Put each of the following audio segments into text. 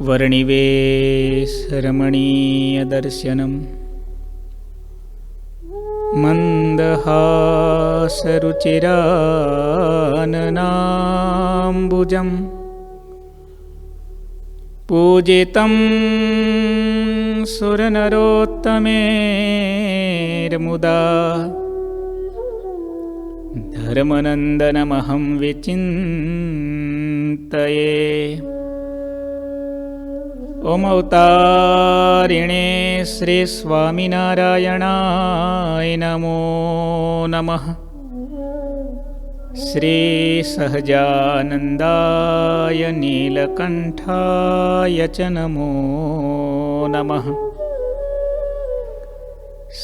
વર્ણિવેશરમણીયદર્શનम् મંદહાસરુચિરાનનાંબુજम् પૂજિतं સુરનરોત્તમેર્મુદા ધર્મનંદનમહં વિચિંતયે. ઓમ અવતારિણે શ્રી સ્વામિનારાયણાય નમો નમઃ. શ્રી સહજાનંદાય નીલકંઠાય ચ નમો નમઃ.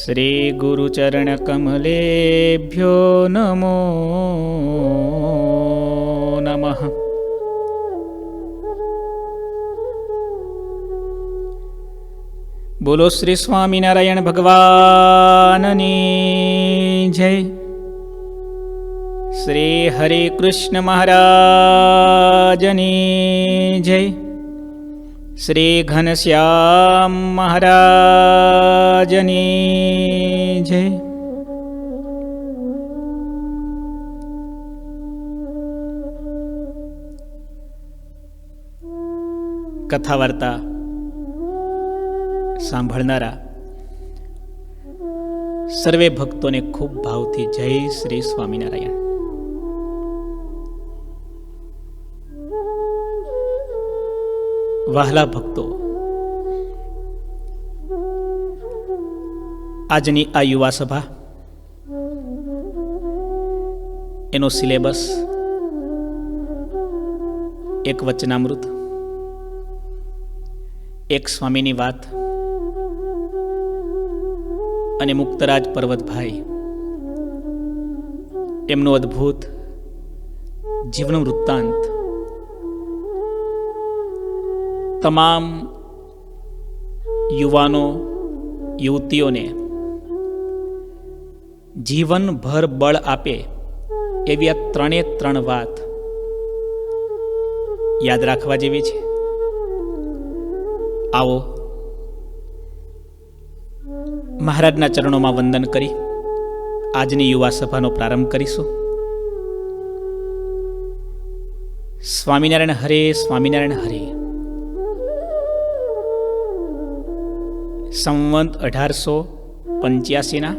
શ્રી ગુરુચરણકમલેભ્યો નમો નમઃ. બોલો શ્રી સ્વામિનારાયણ ભગવાનની જય. શ્રી હરે કૃષ્ણ મહારાજની જય. શ્રી ઘનશ્યામ મહારાજની જય. કથા વાર્તા સાંભળનારા સર્વે ભક્તોને ખૂબ ભાવથી જય શ્રી સ્વામિનારાયણ. વહાલા ભક્તો, આજની આ યુવા સભા, એનો સિલેબસ એક વચનામૃત, એક સ્વામીની વાત અને મુક્તરાજ પર્વતભાઈ એમનું અદ્ભુત જીવન વૃત્તાંત તમામ યુવાનો યુવતીઓને જીવનભર બળ આપે એવી આ ત્રણ વાત યાદ રાખવા જેવી છે. આવો મહારાજના ચરણોમાં વંદન કરી આજની યુવા સભાનો પ્રારંભ કરીશું. સ્વામિનારાયણ હરે, સ્વામિનારાયણ હરે. સંવંત 1885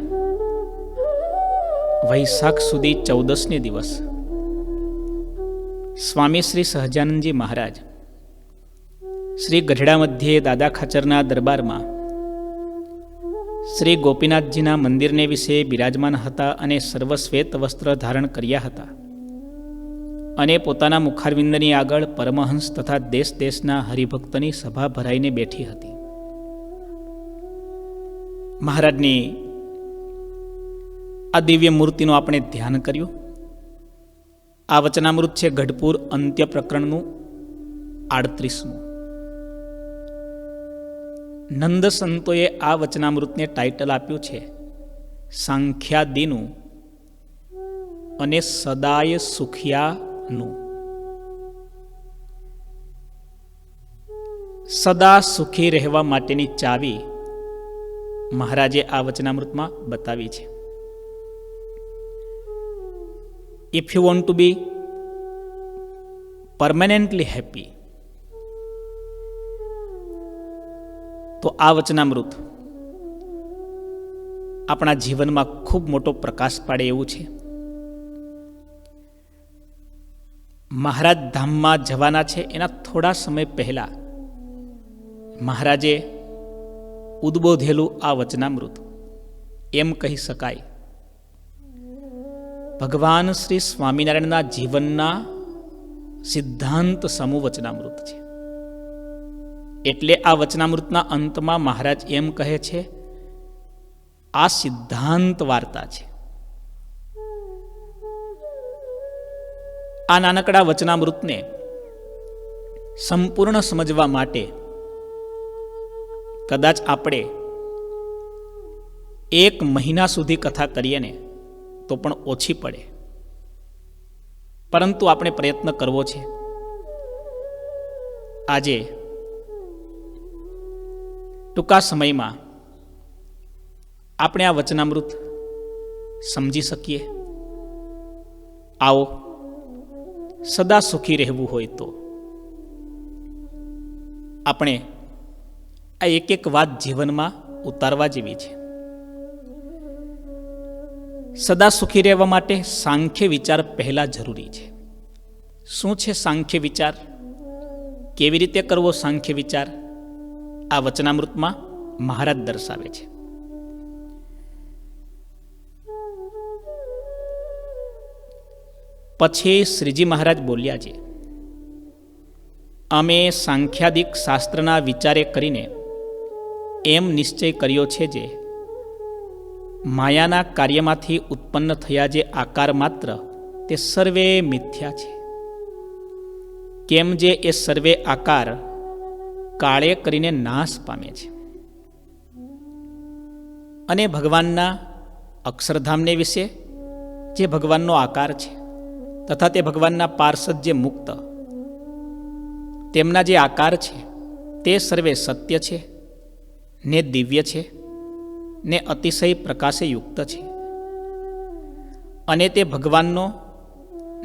વૈશાખ સુધી 14ને દિવસ સ્વામી શ્રી સહજાનંદજી મહારાજ શ્રી ગઢડા મધ્યે દાદા ખાચરના દરબારમાં શ્રી ગોપીનાથજીના મંદિરને વિશે બિરાજમાન હતા અને સર્વશ્વેત વસ્ત્ર ધારણ કર્યા હતા અને પોતાના મુખારવિંદની આગળ પરમહંસ તથા દેશ દેશના હરિભક્તની સભા ભરાઈને બેઠી હતી. મહારાજની આ દિવ્ય મૂર્તિનું આપણે ધ્યાન કર્યું. આ વચનામૃત છે ગઢપુર અંત્ય પ્રકરણનું 38મું. નંદ સંતોએ આ વચનામૃતને ટાઇટલ આપ્યું છે સાંખ્યાદીનું અને સદાય સુખિયાનું. સદા સુખી રહેવા માટેની ચાવી મહારાજે આ વચનામૃતમાં બતાવી છે. If you want to be permanently happy, તો આ વચનામૃત આપણા જીવનમાં ખૂબ મોટો પ્રકાશ પાડે એવું છે. મહારાજ ધામમાં જવાના છે એના થોડા સમય પહેલા મહારાજે ઉદ્બોધેલું આ વચનામૃત એમ કહી શકાય ભગવાન શ્રી સ્વામિનારાયણના જીવનના સિદ્ધાંત સમૂહ વચનામૃત છે. એટલે આ વચનામૃતના અંતમાં મહારાજ એમ કહે છે આ સિદ્ધાંત વાર્તા છે. આ નાનકડા વચનામૃતને સંપૂર્ણ સમજવા માટે કદાચ આપણે 1 મહિના સુધી કથા કરીએ ને તો પણ ઓછી પડે, પરંતુ આપણે પ્રયત્ન કરવો છે. આજે ટૂંકા સમયમાં આપણે આ વચનામૃત સમજી શકીએ. આવો, સદા સુખી રહેવું હોય તો આપણે આ એક એક વાત જીવનમાં ઉતારવા જેવી છે. સદા સુખી રહેવા માટે સાંખ્ય વિચાર પહેલા જરૂરી છે. શું છે સાંખ્ય વિચાર? કેવી રીતે કરવો સાંખ્ય વિચાર? આ વચનામૃતમાં મહારાજ દર્શાવે છે. પછી શ્રીજી મહારાજ બોલ્યા છે, અમે સાંખ્યાદિક શાસ્ત્રના વિચારે કરીને એમ નિશ્ચય કર્યો છે જે માયાના કાર્યમાંથી ઉત્પન્ન થયા જે આકાર માત્ર તે સર્વે મિથ્યા છે. કેમ જે એ સર્વે આકાર કાળે કરીને નાશ પામે છે. અને ભગવાનના અક્ષરધામને વિશે જે ભગવાનનો આકાર છે તથા તે ભગવાનના પાર્ષદ જે મુક્ત તેમના જે આકાર છે તે સર્વે સત્ય છે ને દિવ્ય છે ને અતિશય પ્રકાશે યુક્ત છે. અને તે ભગવાનનો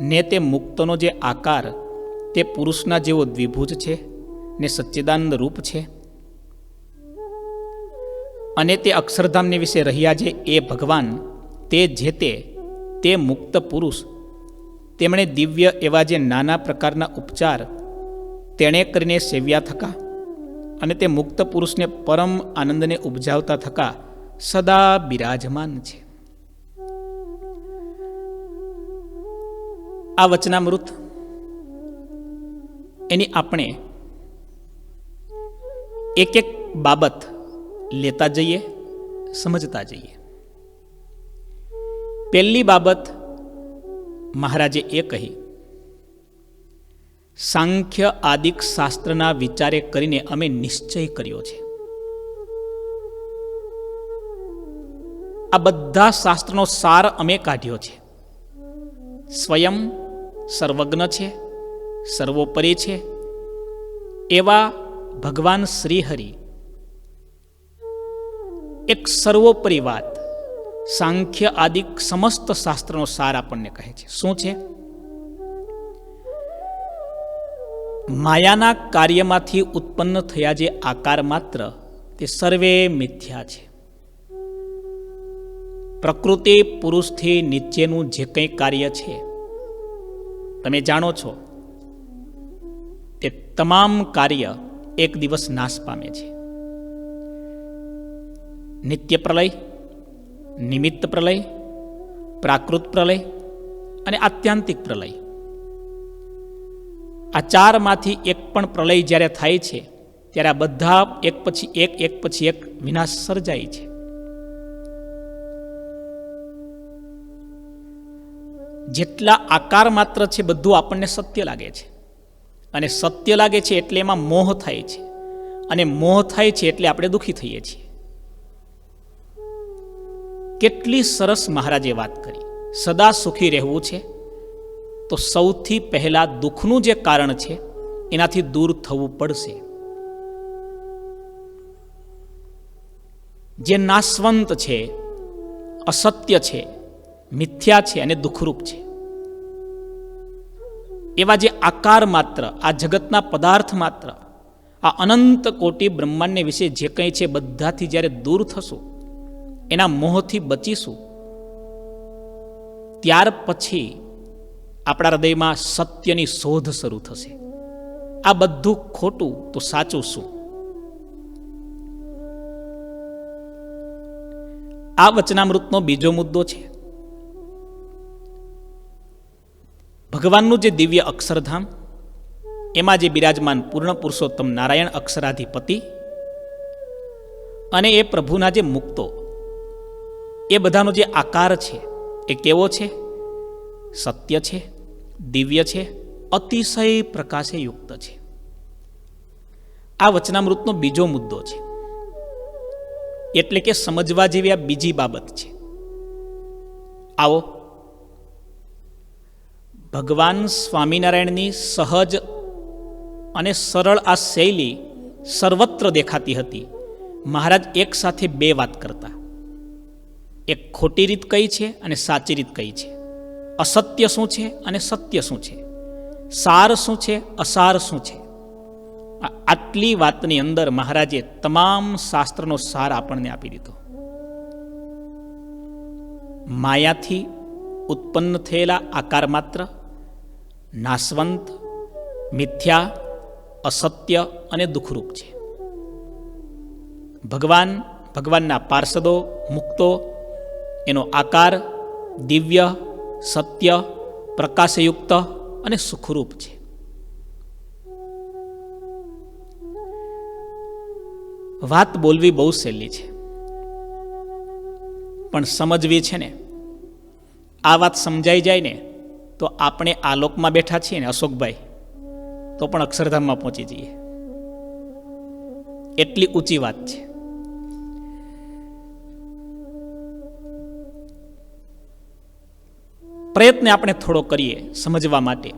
ને તે મુક્તનો જે આકાર તે પુરુષના જેવો દ્વિભુજ છે ને સચ્ચિદાનંદ રૂપ છે. અને તે અક્ષરધામને વિશે રહ્યા જે એ ભગવાન તે જે તે મુક્ત પુરુષ તેમણે દિવ્ય એવા જે નાના પ્રકારના ઉપચાર તેણે કરીને સેવ્યા થકા અને તે મુક્ત પુરુષને પરમ આનંદને ઉપજાવતા થકા સદા બિરાજમાન છે. આ વચનામૃત એની આપણે એક એક બાબત લેતા જઈએ, સમજતા જઈએ. પહેલી બાબત મહારાજે એ કહી, સાંખ્ય આદિક શાસ્ત્રના વિચારે કરીને અમે નિશ્ચય કર્યો છે. આ બધા શાસ્ત્રનો સાર અમે કાઢ્યો છે. સ્વયં સર્વજ્ઞ છે, સર્વોપરી છે એવા ભગવાન શ્રીહરિ એક સર્વોપરી વાત સાંખ્ય આદિક સમસ્ત શાસ્ત્રનો સાર આપણને કહે છે. શું છે? માયાના કાર્યમાંથી ઉત્પન્ન થયા જે આકાર માત્ર તે સર્વે મિથ્યા છે. પ્રકૃતિ પુરુષથી નીચેનું જે કંઈ કાર્ય છે તમે જાણો છો તે તમામ કાર્ય એક દિવસ નાશ પામે છે. નિત્ય પ્રલય, નિમિત્ત પ્રલય, પ્રાકૃત પ્રલય અને આત્યંતિક પ્રલય. આ ચારમાંથી એક પણ પ્રલય જ્યારે થાય છે ત્યારે આ બધા એક પછી એક વિનાશ સર્જાય છે. જેટલા આકાર માત્ર છે બધું આપણને સત્ય લાગે છે અને સત્ય લાગે છે એટલે એમાં મોહ થાય છે અને મોહ થાય છે એટલે આપણે દુઃખી થઈએ છીએ. કેટલી સરસ મહારાજે વાત કરી. સદા સુખી રહેવું છે તો સૌથી પહેલા દુઃખનું જે કારણ છે એનાથી દૂર થવું પડશે. જે નાશવંત છે, અસત્ય છે, મિથ્યા છે અને દુઃખરૂપ છે એવા જે આકાર માત્ર, આ જગતના પદાર્થ માત્ર, આ અનંત કોટી બ્રહ્માંડને વિશે જે કંઈ છે બધાથી જ્યારે દૂર થશું, એના મોહથી બચીશું, ત્યાર પછી આપણા હૃદયમાં સત્યની શોધ શરૂ થશે. આ બધું ખોટું તો સાચું શું? આ વચનામૃતનો બીજો મુદ્દો છે ભગવાનનું જે દિવ્ય અક્ષરધામ, એમાં જે બિરાજમાન પૂર્ણ પુરુષોત્તમ નારાયણ અક્ષરાધિપતિ અને એ પ્રભુના જે મુક્તો, એ બધાનો જે આકાર છે એ કેવો છે? સત્ય છે, દિવ્ય છે, અતિશય પ્રકાશે યુક્ત છે. આ વચનામૃતનો બીજો મુદ્દો છે. એટલે કે સમજવા જેવી આ બીજી બાબત છે. આવો, ભગવાન સ્વામિનારાયણની સહજ અને સરળ આ શૈલી સર્વત્ર દેખાતી હતી. મહારાજ એક સાથે બે વાત કરતા. એક ખોટી રીત કઈ છે અને સાચી રીત કઈ છે, અસત્ય શું છે અને સત્ય શું છે, સાર શું છે, અસાર શું છે. આટલી વાતની અંદર મહારાજે તમામ શાસ્ત્રનો સાર આપણને આપી દીધો. માયાથી ઉત્પન્ન થયેલા આકાર માત્ર નાશવંત, મિથ્યા, અસત્ય અને દુઃખરૂપ છે. ભગવાનના પાર્ષદો, મુક્તો, એનો આકાર દિવ્ય, સત્ય, પ્રકાશયુક્ત અને સુખરૂપ છે. વાત બોલવી બહુ સહેલી છે, પણ સમજવી છે ને. આ વાત સમજાઈ જાય ને તો આપણે આ લોકમાં બેઠા છીએ ને અશોકભાઈ, તો પણ અક્ષરધામમાં પહોંચી જઈએ. એટલી ઊંચી વાત છે. પ્રયત્ન આપણે થોડો કરીએ સમજવા માટે.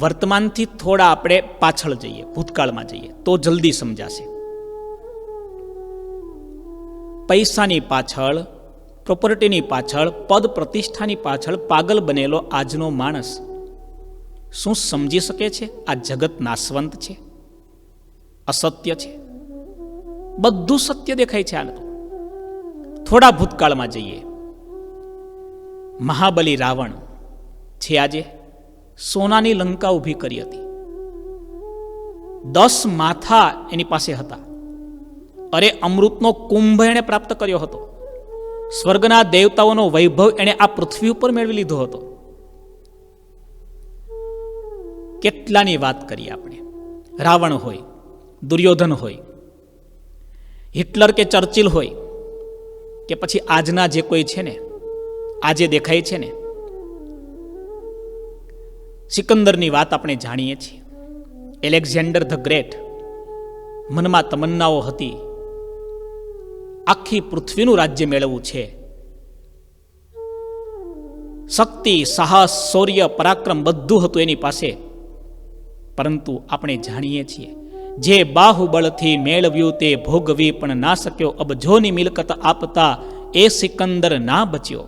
વર્તમાનથી થોડા આપણે પાછળ જઈએ, ભૂતકાળમાં જઈએ, તો જલ્દી સમજાશે. પૈસાની પાછળ, પ્રોપર્ટીની પાછળ, પદ પ્રતિષ્ઠાની પાછળ પાગલ બનેલો આજનો માણસ શું સમજી શકે છે આ જગત નાશવંત છે, અસત્ય છે? બધું સત્ય દેખાય છે. આને તો થોડા ભૂતકાળમાં જઈએ. મહાબલી રાવણ છે આજે સોનાની લંકા ઊભી કરી હતી. 10 માથા એની પાસે હતા. અરે અમૃતનો કુંભ એણે પ્રાપ્ત કર્યો હતો. સ્વર્ગના દેવતાઓનો વૈભવ એણે આ પૃથ્વી ઉપર મેળવી લીધો હતો. કેટલાની વાત કરીએ આપણે. રાવણ હોય, દુર્યોધન હોય, હિટલર કે ચર્ચિલ હોય, કે પછી આજના જે કોઈ છે ને, આજે દેખાય છે ને, સિકંદરની વાત આપણે જાણીએ છીએ. એલેક્ઝાન્ડર ધ ગ્રેટ, મનમાં તમન્નાઓ હતી, આખી પૃથ્વીનું રાજ્ય મેળવવું છે. શક્તિ, સાહસ, શૌર્ય, પરાક્રમ બધું હતું એની પાસે. પરંતુ આપણે જાણીએ છીએ, જે બાહુબળથી મેળવ્યું તે ભોગવી પણ ના શક્યો. અબજોની મિલકત આપતા એ સિકંદર ના બચ્યો.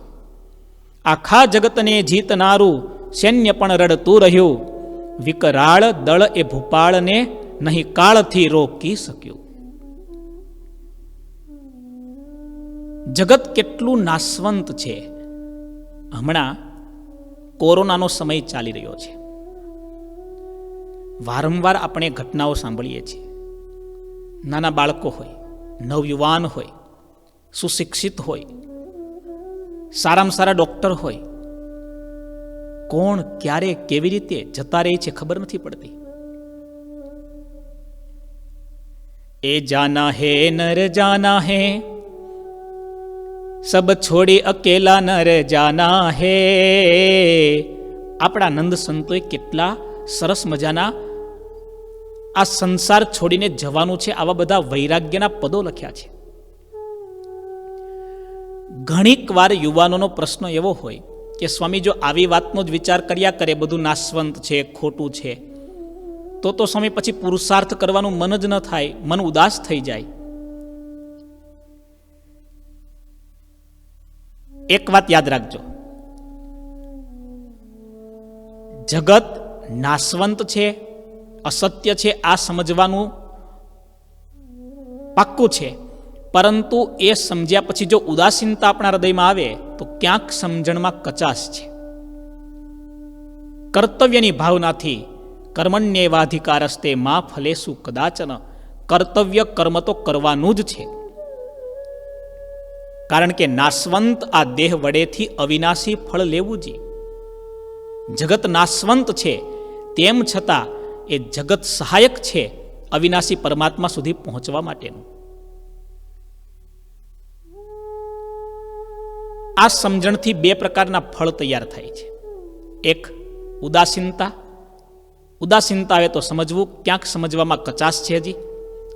આખા જગતને જીતનારું સૈન્ય પણ રડતું રહ્યું. વિકરાળ દળ એ ભૂપાળને નહીં કાળથી રોકી શક્યું. જગત કેટલું નાશવંત છે. હમણાં કોરોનાનો સમય ચાલી રહ્યો છે. વારંવાર આપણે ઘટનાઓ સાંભળીએ છીએ. નાના બાળકો હોય, નવયુવાન હોય, સુશિક્ષિત હોય, સારામાં સારા ડોક્ટર હોય, કોણ ક્યારે કેવી રીતે જતા રહે છે ખબર નથી પડતી. એ જાના હે નર જાના હે, સબ છોડી અકેલા નર જાના હે. આપણા નંદ સંતોએ કેટલા સરસ મજાના આ સંસાર છોડીને જવાનું છે આવા બધા વૈરાગ્યના પદો લખ્યા છે. ઘણીક વાર યુવાનોનો પ્રશ્ન એવો હોય કે સ્વામી, જો આવી વાતનો જ વિચાર કર્યા કરે, બધું નાશવંત છે, ખોટું છે, તો સ્વામી પછી પુરુષાર્થ કરવાનું મન જ ન થાય, મન ઉદાસ થઈ જાય. એક વાત યાદ રાખજો, જગત નાશવંત છે, અસત્ય છે, આ સમજવાનું પાક્કું છે. પરંતુ એ સમજ્યા પછી જો ઉદાસીનતા આપણા હૃદયમાં આવે તો ક્યાંક સમજણમાં કચાશ છે. કર્તવ્યની ભાવનાથી કર્મણ્યેવાધિકારસ્તે મા ફલેસુ કદાચન. કર્તવ્ય કર્મ તો કરવાનું જ છે. કારણ કે નાશવંત આ દેહ વડેથી અવિનાશી ફળ લેવું જ. જગત નાશવંત છે, તેમ છતાં એ જગત સહાયક છે અવિનાશી પરમાત્મા સુધી પહોંચવા માટેનું. આ સમજણથી 2 પ્રકારના ફળ તૈયાર થાય છે. એક ઉદાસીનતા. ઉદાસીનતા આવે તો સમજવું, ક્યાંક સમજવામાં કચાશ છે હજી.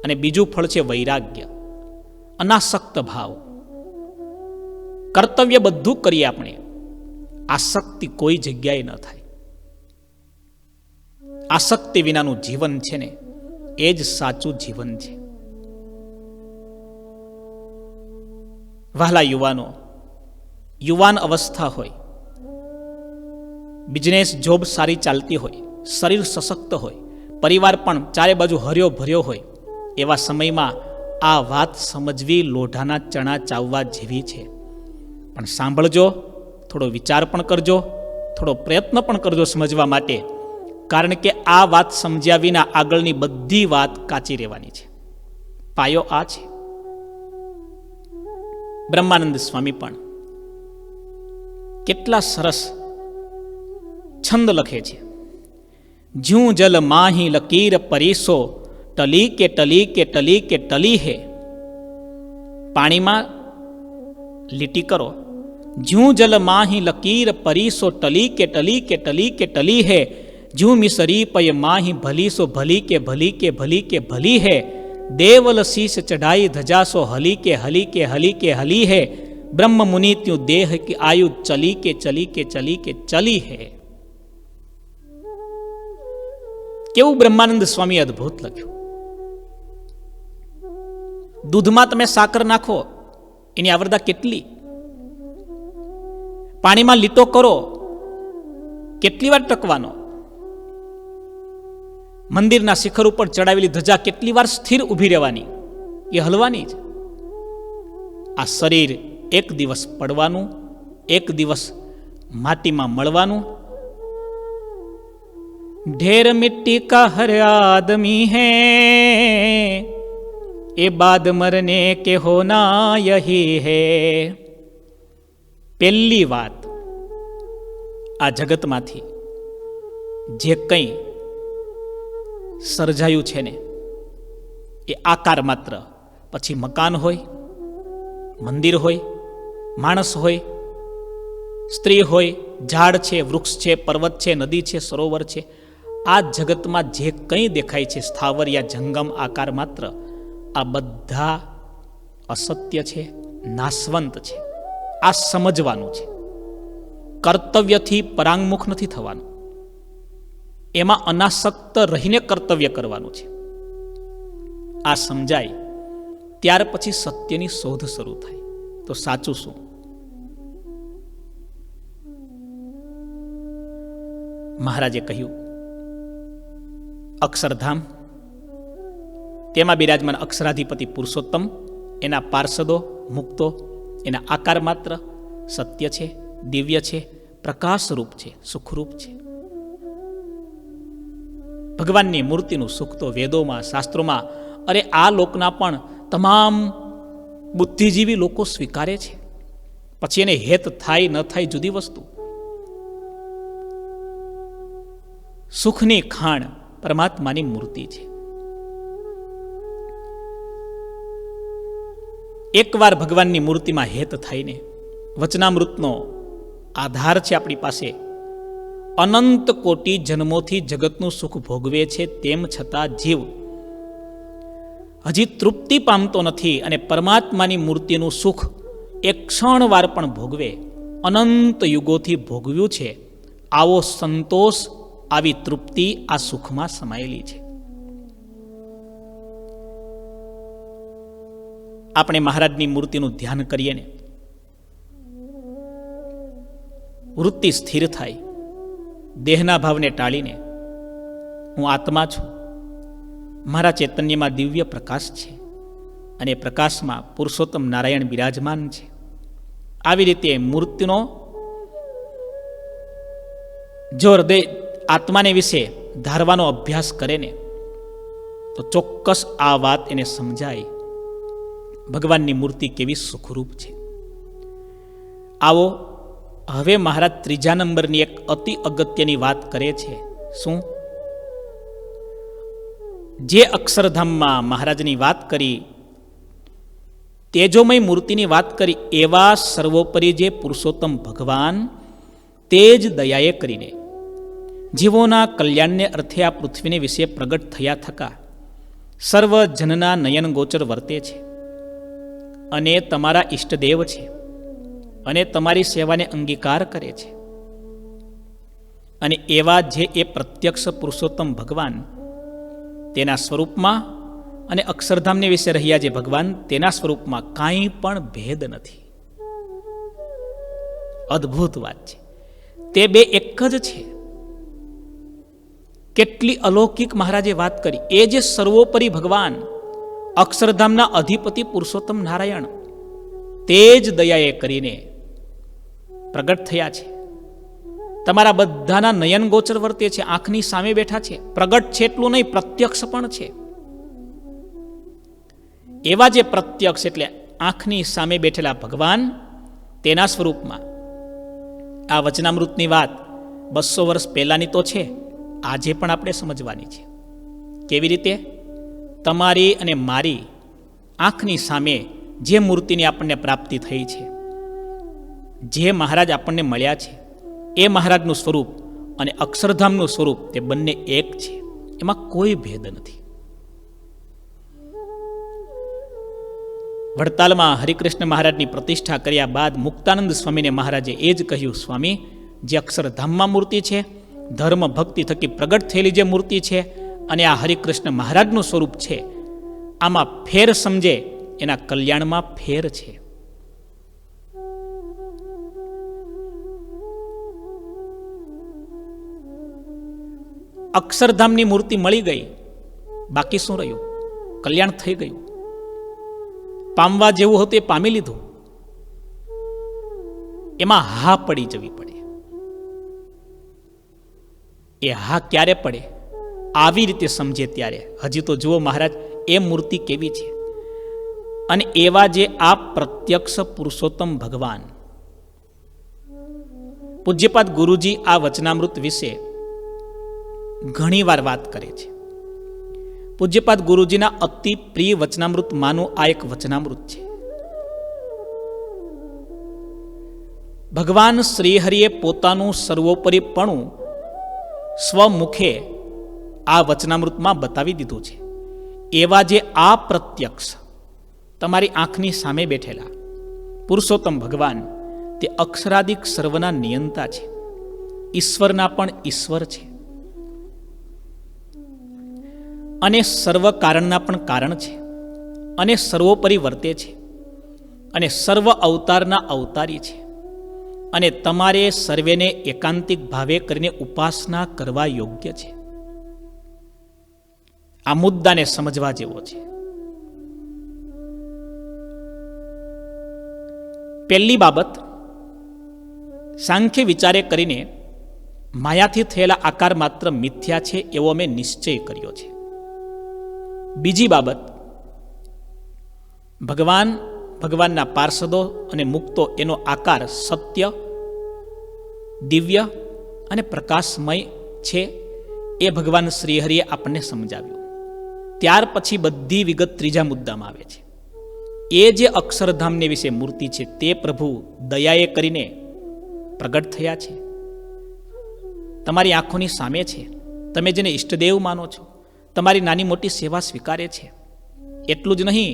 અને બીજું ફળ છે વૈરાગ્ય, અનાસક્ત ભાવ. કર્તવ્ય બધું કરીએ આપણે, આસક્તિ કોઈ જગ્યાએ ન થાય. આસક્તિ વિનાનું જીવન છે ને, એ જ સાચું જીવન છે. વહાલા યુવાનો, યુવાન અવસ્થા હોય, બિઝનેસ જોબ સારી ચાલતી હોય, શરીર સશક્ત હોય, પરિવાર પણ ચારે બાજુ હર્યો ભર્યો હોય, એવા સમયમાં આ વાત સમજવી લોઢાના ચણા ચાવવા જેવી છે. પણ સાંભળજો, થોડો વિચાર પણ કરજો, થોડો પ્રયત્ન પણ કરજો સમજવા માટે, કારણ કે આ વાત સમજ્યા વિના આગળની બધી વાત કાચી રહેવાની છે. પાયો આ છે. બ્રહ્માનંદ સ્વામી પણ કેટલા સરસ છંદ લખે છે. જ્યું જલ માહી લકીર પરીસો, ટલી કે ટલી કે ટલી કે ટલી હે. પાણીમાં લીટી કરો. જ્યું જલ માહી લકીર પરીસો, ટલી કે ટલી કે ટલી કે ટલી હે. જ્યું મિસરી પય માહી ભલીસો, ભલી કે ભલી કે ભલી કે ભલી હે. દેવલ શીશ ચઢાઈ ધજાસો, હલી કે હલી કે હલી કે હલી હે. બ્રહ્મ મુનિ ત્યું દેહ की आयु चली के चली के चली के चली है. કેવું બ્રહ્માનંદ સ્વામી અદ્ભુત લખ્યું. દૂધમાં તમે સાકર નાખો, એની આવરદા કેટલી? પાણીમાં લીટો કરો, કેટલી વાર ટકવાનો? મંદિરના શિખર ઉપર ચડાવેલી ધજા કેટલી વાર સ્થિર ઊભી રહેવાની? એ હલવાની જ. આ શરીર એક દિવસ પડવાનું, એક દિવસ માટીમાં મળવાનું. ઢેર મિટ્ટી કા હર આદમી હૈ, એ બાદ મરને કે હોના યહી હૈ. પહેલી વાત, આ જગતમાંથી જે કંઈ સર્જાયું છે ને, એ આકાર માત્ર. પછી મકાન હોય, મંદિર હોય, માણસ હોય, સ્ત્રી હોય, ઝાડ છે, વૃક્ષ છે, પર્વત છે, નદી છે, સરોવર છે, આ જગતમાં જે કંઈ દેખાય છે સ્થાવર યા જંગમ આકાર માત્ર, આ બધા અસત્ય છે, નાશવંત છે. આ સમજવાનું છે. કર્તવ્યથી પરાંગમુખ નથી થવાનું. એમાં અનાસક્ત રહીને કર્તવ્ય કરવાનું છે. આ સમજાય ત્યાર પછી સત્યની શોધ શરૂ થાય. તો સાચું શું? મહારાજે કહ્યું, અક્ષરધામ, તેમાં બિરાજમાન અક્ષરાધિપતિ પુરુષોત્તમ, એના પાર્ષદો, મુક્તો, એના આકાર માત્ર સત્ય છે, દિવ્ય છે, પ્રકાશરૂપ છે, સુખરૂપ છે. ભગવાનની મૂર્તિનું સુખ તો વેદોમાં, શાસ્ત્રોમાં, અરે આ લોકના પણ તમામ બુદ્ધિજીવી લોકો સ્વીકારે છે. પછી એને હેત થાય ન થાય જુદી વસ્તુ. સુખની ખાણ પરમાત્માની મૂર્તિ છે. એકવાર ભગવાનની મૂર્તિમાં હેત થઈને વચનામૃતનો આધાર છે આપણી પાસે. અનંત કોટી જન્મોથી જગતનું સુખ ભોગવે છે, તેમ છતાં જીવ હજી તૃપ્તિ પામતો નથી અને પરમાત્માની મૂર્તિનું સુખ એક ક્ષણવાર પણ ભોગવે, અનંત યુગોથી ભોગવ્યું છે. આવો સંતોષ, આવી તૃપ્તિ આ સુખમાં સમાયેલી છે. આપણે મહારાજની મૂર્તિનું ધ્યાન કરીએ ને, વૃત્તિ સ્થિર થાય. દેહના ભાવને ટાળીને હું આત્મા છું, મારા ચૈતન્યમાં દિવ્ય પ્રકાશ છે અને પ્રકાશમાં પુરુષોત્તમ નારાયણ બિરાજમાન છે. આવી રીતે મૂર્તિનો જો હૃદય આત્માને વિશે ધારવાનો અભ્યાસ કરે ને, તો ચોક્કસ આ વાત એને સમજાય, ભગવાનની મૂર્તિ કેવી સુખરૂપ છે. આવો હવે મહારાજ ત્રીજા નંબરની એક અતિ અગત્યની વાત કરે છે. શું? જે અક્ષરધામમાં મહારાજની વાત કરી, તેજોમય મૂર્તિની વાત કરી, એવા સર્વોપરી જે પુરુષોત્તમ ભગવાન તે જ દયાએ કરીને જીવોના કલ્યાણને અર્થે આ પૃથ્વીને વિશે પ્રગટ થયા થકા સર્વ જનના નયન ગોચર વર્તે છે અને તમારા ઈષ્ટદેવ છે અને તમારી સેવાને અંગીકાર કરે છે. અને એવા જે એ પ્રત્યક્ષ પુરુષોત્તમ ભગવાન, તેના સ્વરૂપમાં અને અક્ષરધામને વિશે રહ્યા જે ભગવાન, તેના સ્વરૂપમાં કાંઈ પણ ભેદ નથી. અદ્ભુત વાત છે. તે બે એક જ છે. કેટલી અલૌકિક મહારાજે વાત કરી. એ જે સર્વોપરી ભગવાન અક્ષરધામના અધિપતિ પુરુષોત્તમ નારાયણ તે જ દયાએ કરીને પ્રગટ થયા છે. તમારા બધાના નયન ગોચર વર્તે છે, આંખની સામે બેઠા છે. પ્રગટ છે એટલું નહીં, પ્રત્યક્ષ પણ છે. એવા જે પ્રત્યક્ષ એટલે આંખની સામે બેઠેલા ભગવાન તેના સ્વરૂપમાં આ વચનામૃતની વાત 200 વર્ષ પહેલાની તો છે, આજે પણ આપણે સમજવાની છે. કેવી રીતે? તમારી અને મારી આંખની સામે જે મૂર્તિની આપણને પ્રાપ્તિ થઈ છે, જે મહારાજ આપણને મળ્યા છે, એ મહારાજનું સ્વરૂપ અને અક્ષરધામનું સ્વરૂપ તે બંને એક છે. એમાં કોઈ ભેદ નથી. વડતાલમાં હરિકૃષ્ણ મહારાજની પ્રતિષ્ઠા કર્યા બાદ મુક્તાનંદ સ્વામીને મહારાજે એ જ કહ્યું, સ્વામી, જે અક્ષરધામમાં મૂર્તિ છે, ધર્મ ભક્તિ થકી પ્રગટ થયેલી જે મૂર્તિ છે, અને આ હરિકૃષ્ણ મહારાજનું સ્વરૂપ છે, આમાં ફેર સમજે એના કલ્યાણમાં ફેર છે. અક્ષરધામની મૂર્તિ મળી ગઈ, બાકી શું રહ્યું? કલ્યાણ થઈ ગયું. પામવા જેવું હતું એ પામી લીધું. એમાં હા પડી જવી પડે. એ હા ક્યારે પડે? આવી રીતે સમજે ત્યારે. હજી તો જુઓ મહારાજ એ મૂર્તિ કેવી છે. અને એવા જે આ પ્રત્યક્ષ પુરુષોત્તમ ભગવાન, પૂજ્યપાદ ગુરુજી આ વચનામૃત વિશે ઘણી વાર વાત કરે છે. પૂજ્યપાદ ગુરુજીના અતિ પ્રિય વચનામૃત માનું આ એક વચનામૃત છે. ભગવાન શ્રીહરિએ પોતાનું સર્વોપરીપણું સ્વમુખે આ વચનામૃતમાં બતાવી દીધું છે. એવા જે આ પ્રત્યક્ષ તમારી આંખની સામે બેઠેલા પુરુષોત્તમ ભગવાન તે અક્ષરાદિક સર્વના નિયંતા છે, ઈશ્વરના પણ ઈશ્વર છે, અને સર્વ કારણના પણ કારણ છે, અને સર્વોપરી વર્તે છે, અને સર્વ અવતારના અવતારી છે, અને તમારે સર્વેને એકાંતિક ભાવે કરીને ઉપાસના કરવા યોગ્ય છે. આ મુદ્દાને સમજવા જેવો છે. પહેલી બાબત, સાંખ્ય વિચારે કરીને માયાથી થયેલા આકાર માત્ર મિથ્યા છે એવો મેં નિશ્ચય કર્યો છે. બીજી બાબત, ભગવાનના પાર્ષદો અને મુક્તો એનો આકાર સત્ય, દિવ્ય અને પ્રકાશમય છે એ ભગવાન શ્રીહરિએ આપણને સમજાવ્યું. ત્યાર પછી બધી વિગત ત્રીજા મુદ્દામાં આવે છે. એ જે અક્ષરધામને વિશે મૂર્તિ છે તે પ્રભુ દયાએ કરીને પ્રગટ થયા છે, તમારી આંખોની સામે છે, તમે જેને ઈષ્ટદેવ માનો છો, તમારી નાની મોટી સેવા સ્વીકારે છે. એટલું જ નહીં,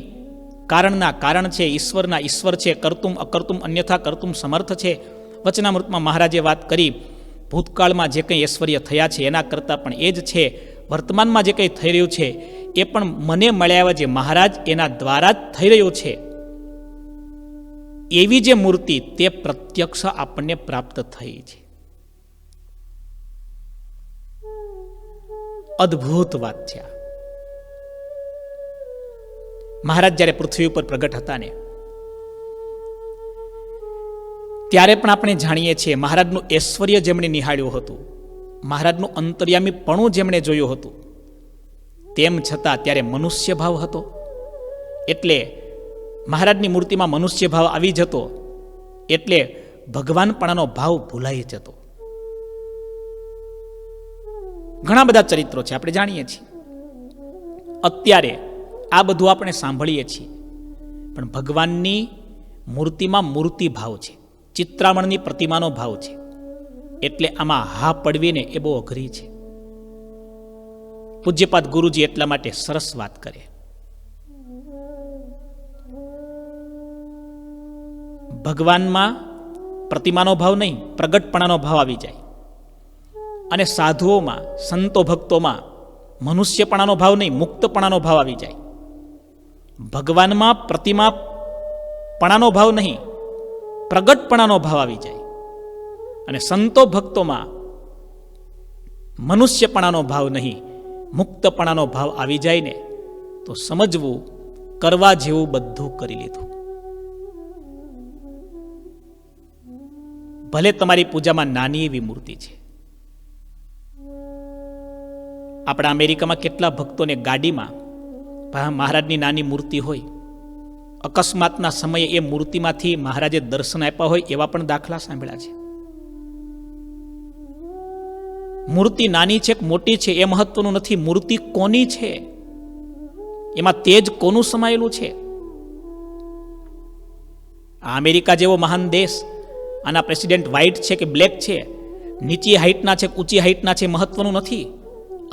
કારણના કારણ છે, ઈશ્વરના ઈશ્વર છે, કરતુમ અકર્તુમ અન્યથા કરતુમ સમર્થ છે. વચનામૃતમાં મહારાજે વાત કરી, ભૂતકાળમાં જે કંઈ ઐશ્વર્ય થયા છે એના કરતાં પણ એ જ છે, વર્તમાનમાં જે કંઈ થઈ રહ્યું છે એ પણ મને મળ્યા જે મહારાજ એના દ્વારા જ થઈ રહ્યું છે. એવી જે મૂર્તિ તે પ્રત્યક્ષ આપણને પ્રાપ્ત થઈ છે. અદ્ભુત વાત છે આ. મહારાજ જ્યારે પૃથ્વી ઉપર પ્રગટ હતા ને ત્યારે પણ આપણે જાણીએ છીએ મહારાજનું ઐશ્વર્ય જેમણે નિહાળ્યું હતું, મહારાજનું અંતર્યામીપણું જેમણે જોયું હતું, તેમ છતાં ત્યારે મનુષ્ય ભાવ હતો. એટલે મહારાજની મૂર્તિમાં મનુષ્ય ભાવ આવી જતો એટલે ભગવાનપણાનો ભાવ ભૂલાઈ જતો. ઘણા બધા ચરિત્રો છે, આપણે જાણીએ છીએ. અત્યારે આ બધું આપણે સાંભળીએ છીએ, પણ ભગવાનની મૂર્તિમાં મૂર્તિ ભાવ છે, ચિત્રામણની પ્રતિમાનો ભાવ છે. એટલે આમાં હા પડવીને એ બહુ અઘરી છે. પૂજ્યપાદ ગુરુજી એટલા માટે સરસ વાત કરે. ભગવાનમાં પ્રતિમાનો ભાવ નહીં, પ્રગટપણાનો ભાવ આવી જાય. અને સાધુઓમાં, સંતો ભક્તોમાં મનુષ્યપણાનો ભાવ નહીં, મુક્તપણાનો ભાવ આવી જાય. ભગવાનમાં પ્રતિમાપણાનો ભાવ નહીં, પ્રગટપણાનો ભાવ આવી જાય. અને સંતો ભક્તોમાં મનુષ્યપણાનો ભાવ નહીં, મુક્તપણાનો ભાવ આવી જાય ને તો સમજવું કરવા જેવું બધું કરી લીધું. ભલે તમારી પૂજામાં નાની એવી મૂર્તિ છે. આપણા અમેરિકામાં કેટલા ભક્તોને ગાડીમાં મહારાજની નાની મૂર્તિ હોય, અકસ્માતના સમયે એ મૂર્તિમાંથી મહારાજે દર્શન આપ્યા હોય એવા પણ દાખલા સાંભળ્યા છે. મૂર્તિ નાની છે કે મોટી છે એ મહત્વનું નથી, મૂર્તિ કોની છે, એમાં તેજ કોનું સમાયેલું છે. આ અમેરિકા જેવો મહાન દેશ, આના પ્રેસિડેન્ટ વ્હાઇટ છે કે બ્લેક છે, નીચી હાઇટના છે કે ઊંચી હાઇટના છે, મહત્વનું નથી.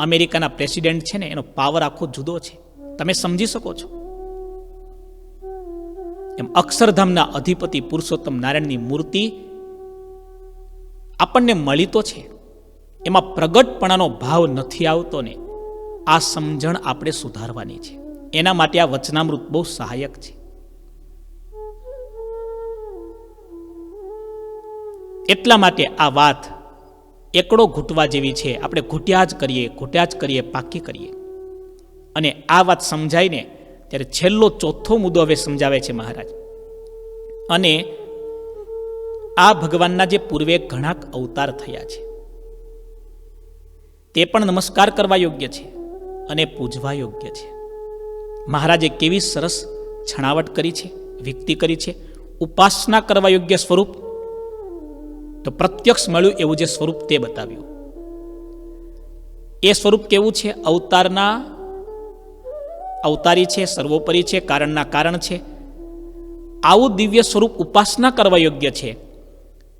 અમેરિકાના પ્રેસિડેન્ટ છે ને એનો પાવર આખો જુદો છે, તમે સમજી શકો છો. એમ અક્ષરધામના અધિપતિ પુરુષોત્તમ નારાયણની મૂર્તિ આપણને મળી તો છે, એમાં પ્રગટપણાનો ભાવ નથી આવતો ને, આ સમજણ આપણે સુધારવાની છે. એના માટે આ વચનામૃત બહુ સહાયક છે. એટલા માટે આ વાત એકડો ઘૂંટવા જેવી છે. આપણે ઘૂંટ્યા જ કરીએ, પાકી કરીએ. અને આ વાત સમજાય ને ત્યારે છેલ્લો ચોથો મુદ્દો હવે સમજાવે છે મહારાજ. અને આ ભગવાનના જે પૂર્વે ઘણા અવતાર થયા છે તે પણ નમસ્કાર કરવા યોગ્ય છે અને પૂજવા યોગ્ય છે. મહારાજે કેવી સરસ છણાવટ કરી છે, વિકતિ કરી છે. ઉપાસના કરવા યોગ્ય સ્વરૂપ તો પ્રત્યક્ષ મળ્યું એવું જે સ્વરૂપ તે બતાવ્યું. એ સ્વરૂપ કેવું છે? અવતારના અવતારી છે, સર્વોપરી છે, કારણના કારણ છે. આવું દિવ્ય સ્વરૂપ ઉપાસના કરવા યોગ્ય છે.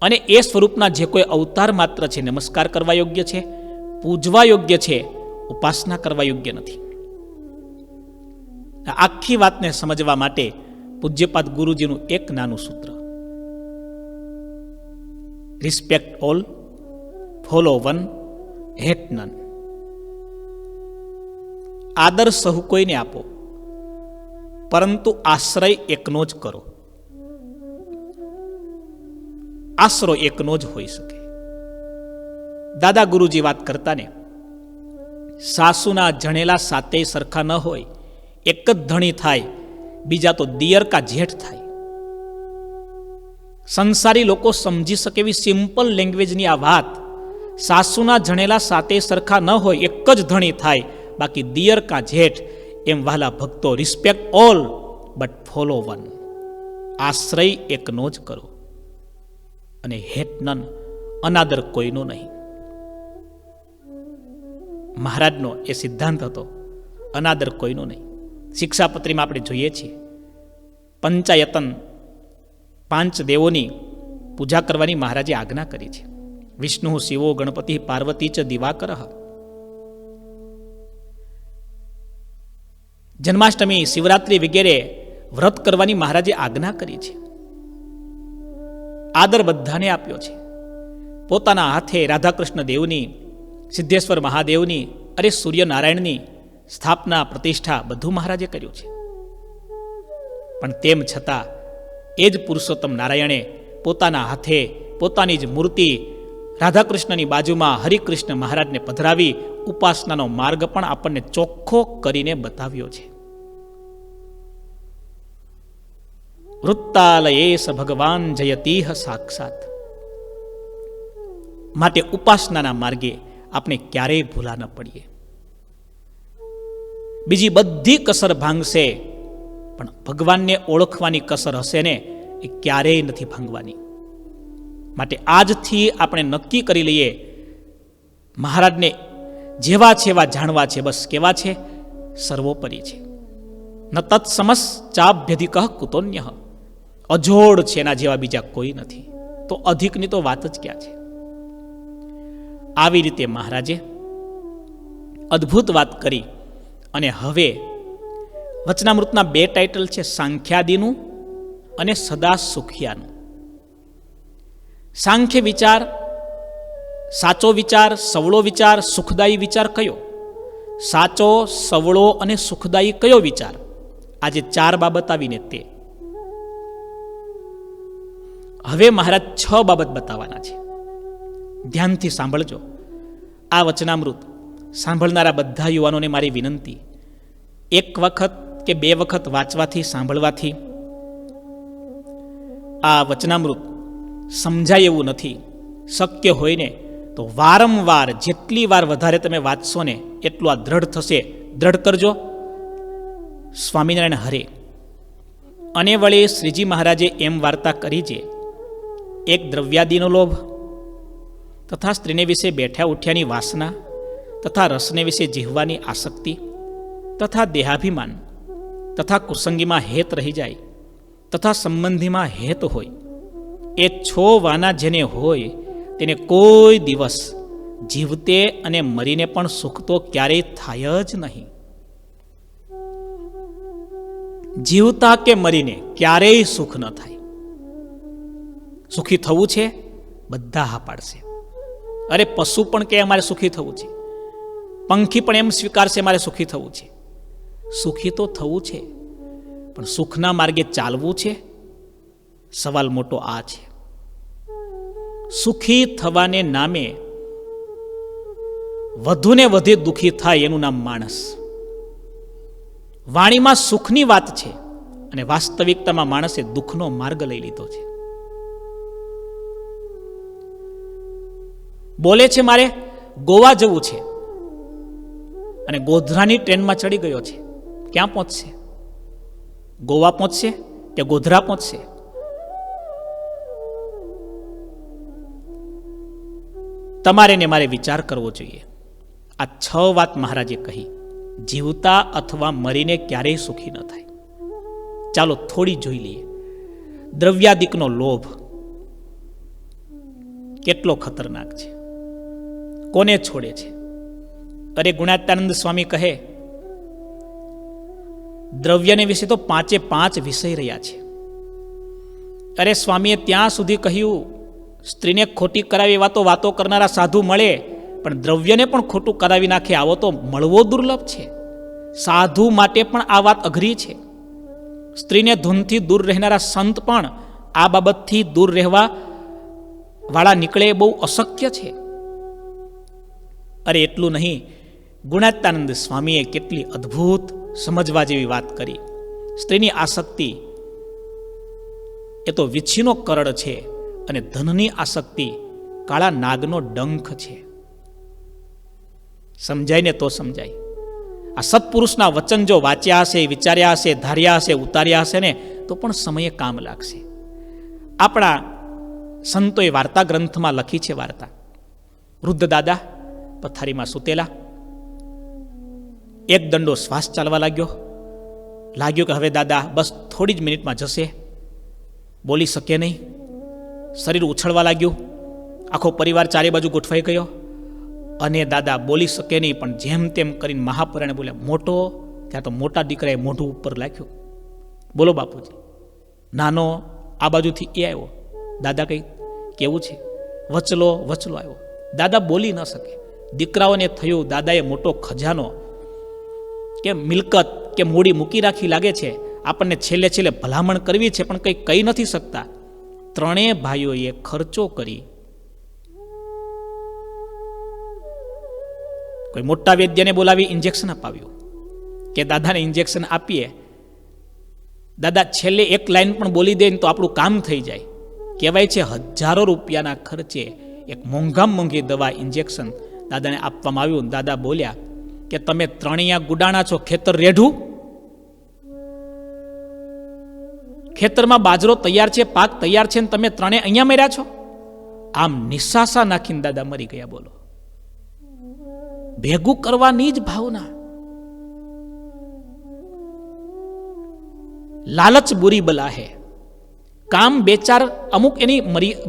અને એ સ્વરૂપના જે કોઈ અવતાર માત્ર છે નમસ્કાર કરવા યોગ્ય છે, પૂજવા યોગ્ય છે, ઉપાસના કરવા યોગ્ય નથી. આખી વાતને સમજવા માટે પૂજ્યપાદ ગુરુજીનું એક નાનું સૂત્ર: respect all, follow one, hate none. આદર સહુ કોઈને આપો, પરંતુ આશ્રય એકનો જ કરો. આશરો એકનો જ હોઈ શકે. દાદા ગુરુજી વાત કરતા ને, સાસુના જણેલા સાતેય સરખા ન હોય, એક જ ધણી થાય, બીજા તો દિયર કા જેઠ થાય. સંસારી લોકો સમજી શકે એવી સિમ્પલ લેંગ્વેજની આ વાત. સાસુના જણેલા સાતેય સરખા ન હોય, એક જ ધણી થાય, બાકી દિયર કા જેઠ. એમ વહાલા ભક્તો, respect all but follow one. આશ્રય એકનો જ કરો અને હેટ નન, અનાદર કોઈનો નહીં. મહારાજનો એ સિદ્ધાંત હતો, અનાદર કોઈનો નહીં. શિક્ષાપત્રીમાં આપણે જોઈએ છીએ પંચાયતન, 5 દેવોની પૂજા કરવાની મહારાજે આજ્ઞા કરી છે. વિષ્ણુ, શિવો, ગણપતિ, પાર્વતી ચ દિવાકર. જન્માષ્ટમી, શિવરાત્રિ વગેરે વ્રત કરવાની મહારાજે આજ્ઞા કરી છે. આદર બધાને આપ્યો છે. પોતાના હાથે રાધાકૃષ્ણ દેવની, સિદ્ધેશ્વર મહાદેવની, અરે સૂર્યનારાયણની સ્થાપના, પ્રતિષ્ઠા બધું મહારાજે કર્યું છે. પણ તેમ છતાં એ જ પુરુષોત્તમ નારાયણે પોતાના હાથે પોતાની જ મૂર્તિ રાધાકૃષ્ણની બાજુમાં હરિકૃષ્ણ મહારાજને પધરાવી ઉપાસનાનો માર્ગ પણ આપણને ચોખ્ખો કરીને બતાવ્યો છે. વૃત્તાલયેશ ભગવાન જયતીહ સાક્ષાત. માટે ઉપાસનાના માર્ગે આપણે ક્યારેય ભૂલા ન પડીએ. બીજી બધી કસર ભાંગશે, પણ ભગવાનને ઓળખવાની કસર હશે ને, એ ક્યારેય નથી ભાંગવાની. માટે આજથી આપણે નક્કી કરી લઈએ, મહારાજને જેવા છે એવા જાણવા છે. બસ કેવા છે? સર્વોપરી છે. ન તત્સમસ ચાભ્યધિક કુતોન્ય. અજોડ છે, એના જેવા બીજા કોઈ નથી. તો અધિકની તો વાત જ ક્યાં છે? આવી રીતે મહારાજે અદ્ભુત વાત કરી. અને હવે વચનામૃતના 2 ટાઇટલ છે, સાંખ્યાદીનું અને સદા સુખિયાનું. સાંખ્ય વિચાર, સાચો વિચાર, સવળો વિચાર, સુખદાયી વિચાર કયો? સાચો, સવળો અને સુખદાયી કયો વિચાર? આજે 4 બાબત આવીને તે. હવે મહારાજ 6 બાબત બતાવવાના છે. ધ્યાનથી સાંભળજો. આ વચનામૃત સાંભળનારા બધા યુવાનોને મારી વિનંતી, એક વખત કે બે વખત વાંચવાથી, સાંભળવાથી આ વચનામૃત સમજાય એવું નથી. શક્ય હોય ને તો વારંવાર, જેટલી વાર વધારે તમે વાંચશો ને એટલું આ દ્રઢ થશે. દ્રઢ કરજો. સ્વામિનારાયણ હરે. અને વળી શ્રીજી મહારાજે એમ વાર્તા કરી છે, એક દ્રવ્યાદિનો લોભ તથા સ્ત્રીને વિશે બેઠા ઉઠ્યાની વાસના તથા રસને વિશે જીવવાની આસક્તિ તથા દેહાભિમાન તથા કુસંગીમાં હેત રહી જાય તથા સંબંધીમાં હેત હોય, એ 6 વાના જેને હોય તેને કોઈ દિવસ જીવતે અને મરીને પણ સુખ તો ક્યારેય થાય જ નહીં. જીવતા કે મરીને ક્યારેય સુખ ન થાય. સુખી થવું છે, બધા હા પાડશે. અરે પશુ પણ કે અમારે સુખી થવું છે, પંખી પણ એમ સ્વીકારશે મારે સુખી થવું છે. સુખી તો થવું છે, પણ સુખના માર્ગે ચાલવું છે. સવાલ મોટો આ છે. સુખી થવાને નામે વધુને વધુ દુઃખી થાય એનું નામ માણસ. વાણીમાં સુખની વાત છે અને વાસ્તવિકતામાં માણસે દુઃખનો માર્ગ લઈ લીધો છે. બોલે છે મારે ગોવા જવું છે અને ગોધરાની ટ્રેનમાં ચડી ગયો છે. ક્યાં પહોંચશે? ગોવા પહોંચશે કે ગોધરા પહોંચશે? તમારે ને મારે વિચાર કરવો જોઈએ. આ 6 વાત મહારાજે કહી. જીવતા અથવા મરીને ક્યારેય સુખી ન થાય. ચાલો થોડી જોઈ લઈએ. દ્રવ્યાદિકનો લોભ કેટલો ખતરનાક છે, કોને છોડે છે? અરે ગુણાત્યાનંદ સ્વામી કહે, દ્રવ્યને વિશે તો 5 વિષય રહ્યા છે. અરે સ્વામીએ ત્યાં સુધી કહ્યું, સ્ત્રીને ખોટી કરાવી એવા તો વાતો કરનારા સાધુ મળે, પણ દ્રવ્યને પણ ખોટું કરાવી નાખે આવો તો મળવો દુર્લભ છે. સાધુ માટે પણ આ વાત અઘરી છે. સ્ત્રીને ધૂનથી દૂર રહેનારા સંત પણ આ બાબતથી દૂર રહેવા વાળા નીકળે બહુ અશક્ય છે. અરે એટલું નહીં, ગુણાત્યાનંદ સ્વામીએ કેટલી અદ્ભુત સમજવા જેવી વાત કરી. સ્ત્રીની આસક્તિ એ તો વીછીનો કરડ છે અને ધનની આસક્તિ કાળા નાગનો ડંખ છે. સમજાય ને તો સમજાય. આ સત્પુરુષના વચન જો વાંચ્યા હશે, વિચાર્યા હશે, ધાર્યા હશે, ઉતાર્યા હશે ને તો પણ સમયે કામ લાગશે. આપણા સંતોએ વાર્તા ગ્રંથમાં લખી છે વાર્તા. વૃદ્ધ દાદા પથારીમાં સૂતેલા, એક દંડો શ્વાસ ચાલવા લાગ્યો કે હવે દાદા બસ થોડી જ મિનિટમાં જશે. બોલી શકે નહીં. શરીર ઉછળવા લાગ્યું. આખો પરિવાર ચારે બાજુ ગોઠવાઈ ગયો અને દાદા બોલી શકે નહીં, પણ જેમ તેમ કરીને મહાપુરાણે બોલ્યા, મોટો. ત્યાં તો મોટા દીકરાએ મોઢું ઉપર લાખ્યું. બોલો બાપુજી. નાનો આ બાજુથી એ આવ્યો. દાદા કંઈ કેવું છે? વચલો આવ્યો. દાદા બોલી ન શકે. દીકરાઓને થયું દાદાએ મોટો ખજાનો કે મિલકત કે મૂડી મૂકી રાખી લાગે છે, આપણને છેલ્લે ભલામણ કરવી છે પણ કંઈ કહી નથી શકતા. 3 ભાઈઓએ ખર્ચો કરી કોઈ મોટા વૈદ્યને બોલાવી ઇન્જેક્શન અપાવ્યું કે દાદાને ઇન્જેક્શન આપીએ. દાદા છેલ્લે એક લાઈન પણ બોલી દે તો આપણું કામ થઈ જાય. કહેવાય છે હજારો રૂપિયાના ખર્ચે એક મોંઘી દવા ઇન્જેક્શન દાદાને આપવામાં આવ્યું. દાદા બોલ્યા કે તમે 3 ગુડાણા છો, ખેતર રેઢું? ખેતરમાં બાજરો તૈયાર છે, પાક તૈયાર છે, તમે 3 અહીંયા મર્યા છો? આમ નિશાસા નાખીને દાદા મરી ગયા. બોલો, ભેગું કરવાની જ ભાવના. લાલચ બુરી બલા હે. કામ 2-4 અમુક એની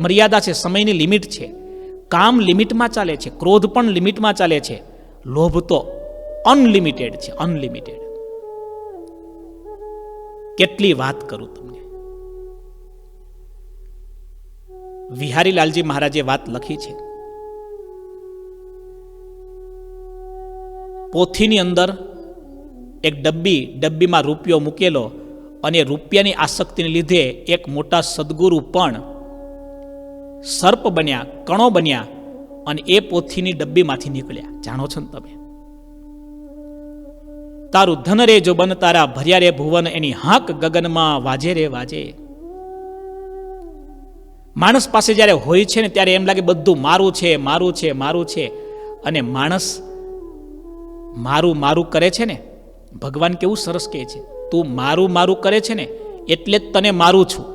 મર્યાદા છે, સમયની લિમિટ છે. કામ લિમિટમાં ચાલે છે, ક્રોધ પણ લિમિટમાં ચાલે છે. લોભ તો અનલિમિટેડ છે, અનલિમિટેડ. કેટલી વાત કરું તમને. વિહારી લાલજી મહારાજે વાત લખી છે. પોથીની અંદર એક ડબ્બીમાં રૂપિયો મૂકેલો અને રૂપિયાની આસક્તિને લીધે એક મોટા સદગુરુ પણ સર્પ બન્યા, કણો બન્યા અને એ પોથીની ડબ્બીમાંથી નીકળ્યા. જાણો છો ને તમે? તારું ધન રે જો બન તારા ભર્યા રે ભુવન, એની હાક ગગનમાં વાજે રે વાજે. માણસ પાસે જ્યારે હોય છે ને ત્યારે એમ લાગે બધું મારું છે, મારું છે, મારું છે. અને માણસ મારું મારું કરે છે ને, ભગવાન કેવું સરસ કહે છે, તું મારું મારું કરે છે ને એટલે જ તને મારું છું.